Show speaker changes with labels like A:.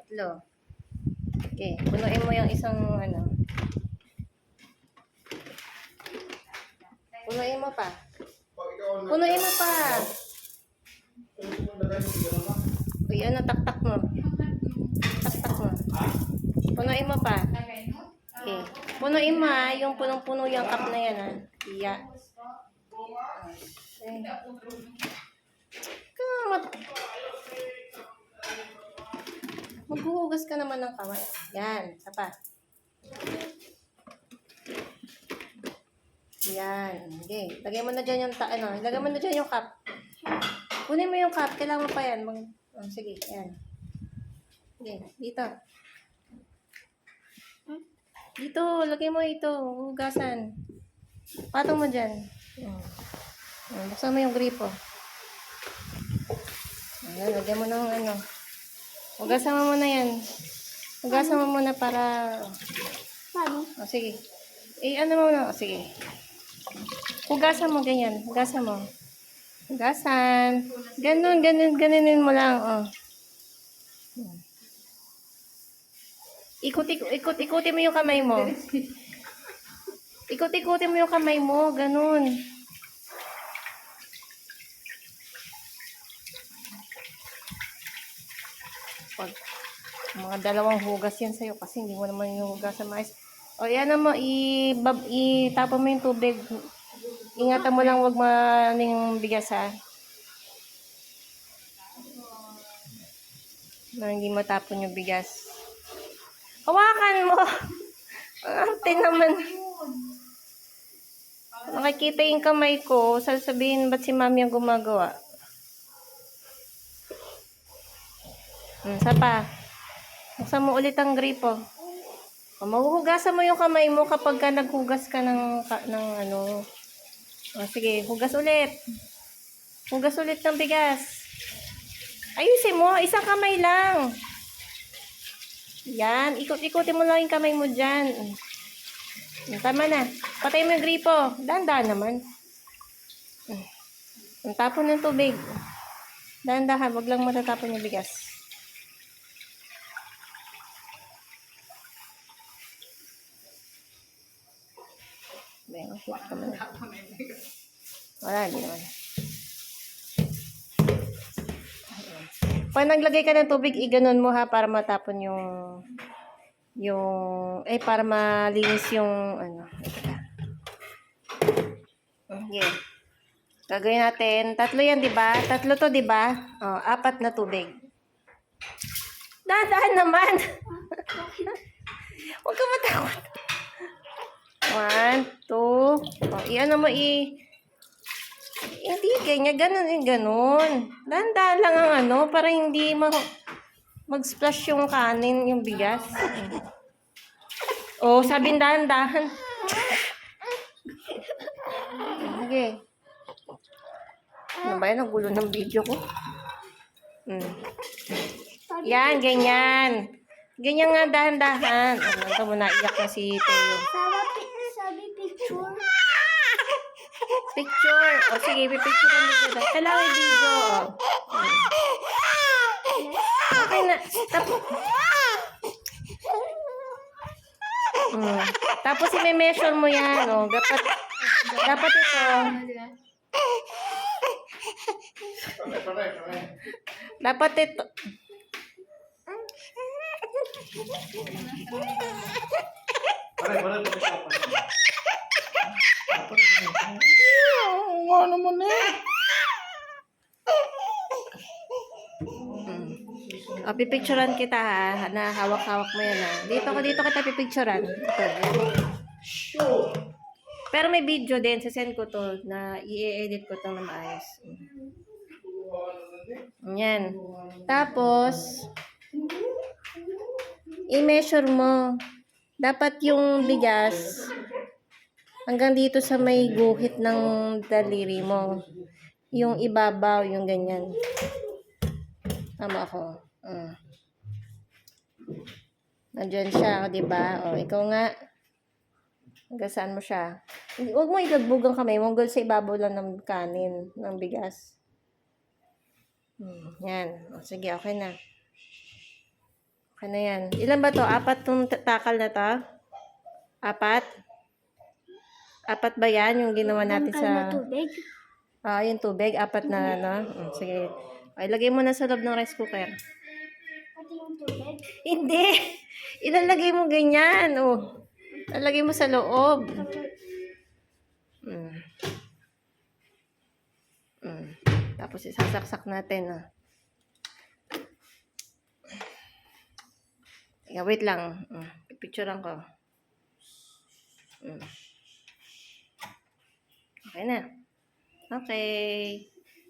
A: Tatlo. Okay, punuin mo yung isang ano. Punuin mo pa. Punuin mo pa. Uy, ano, taktak mo. Taktak mo. Punuin mo pa. Okay. Punuin mo yung punong-puno yung cup na yan Iya. Okay. Maghuhugas ka naman ng kamay. Yan, sapa. Yan. Okay. Lagay mo na dyan yung lagay mo na dyan yung cup. Kunin mo yung cup. Kailangan mo pa yan. Sige, yan. Okay, dito. Dito, lagay mo ito. Hugasan. Patong mo dyan. Buksan mo yung gripo. Ayan, lagay mo ng hugasan mo muna yan. Hugasan mo muna para...
B: Paano?
A: Sige. Ano mo na? Sige. Hugasan mo ganyan. Hugasan mo. Hugasan. Ganunin mo lang. Ikuti mo yung kamay mo. Ikuti mo yung kamay mo. Ganun. Mga dalawang hugas yan sa'yo kasi hindi mo naman yung hugas sa mais. O yan mo, itapon mo yung tubig. Ingatan mo lang, wag maning bigas na hindi mo tapon yung bigas. Hawakan mo! Ate naman. Nakikita yung kamay ko, sasabihin ba't si mami ang gumagawa? Sapa. Buksan mo ulit ang gripo. Mahuhugasan mo yung kamay mo kapag naghugas ka ng sige, hugas ulit. Hugas ulit ng bigas. Ayusin mo, isang kamay lang. Yan, ikot-ikotin mo lang yung kamay mo dyan. Tama na. Patay mo yung gripo. Dahan-dahan naman. Tapon ng tubig. Dahan-dahan, wag lang matatapon yung bigas. Wala, hindi naman. Pag naglagay ka ng tubig, iganon mo para matapon para malinis yung Okay. Gagawin natin. 3 yan, di ba? 3 to, di ba? 4 na tubig. Dahan naman. Huwag ka matakot. 1, 2. Iyan mo hindi ganyan, ganun. Dahan-dahan lang ang para hindi mag-splash yung kanin, yung bigas. Sabihin dahan-dahan. Okay. Ano ba yan? Ang gulo ng video ko. Yan, ganyan. Ganyan nga, dahan-dahan. Ito mo, naiyak na si Teo.
B: Sabi picture.
A: Picture. Sige, pipicture ang video. Kailangan video. Okay na. Tapos i-measure mo yan. Dapat ito. Dapat ito. Ano mo na? Pipicturean kita na hawak-hawak mo yan Dito kita pipicturean. Pero may video din, sasend ko to na i-edit ko to na maayos. Yan. Tapos i-measure mo. Dapat yung bigas hanggang dito sa may guhit ng daliri mo. Yung ibabaw, yung ganyan. Tama ako. Nandiyan siya, di ba? Ikaw nga. Gasaan mo siya. Huwag mo ilagbog ang kamay mo. Hanggang sa ibabaw lang ng kanin, ng bigas. Yan. Sige, okay na. Okay na yan. Ilan ba to? 4 tong takal na to? 4? 4 ba yan yung ginawa natin
B: Tangkal na
A: sa...
B: tubig.
A: yung tubig. 4 na, no? Sige. Okay, lagay mo na sa loob ng rice cooker.
B: Pati yung tubig.
A: Hindi! Ilalagay mo ganyan, oh. Ilalagay mo sa loob. Mm. Tapos isasaksak natin, ah. Teka, wait lang. Pipicturean ko. Okay na. Okay.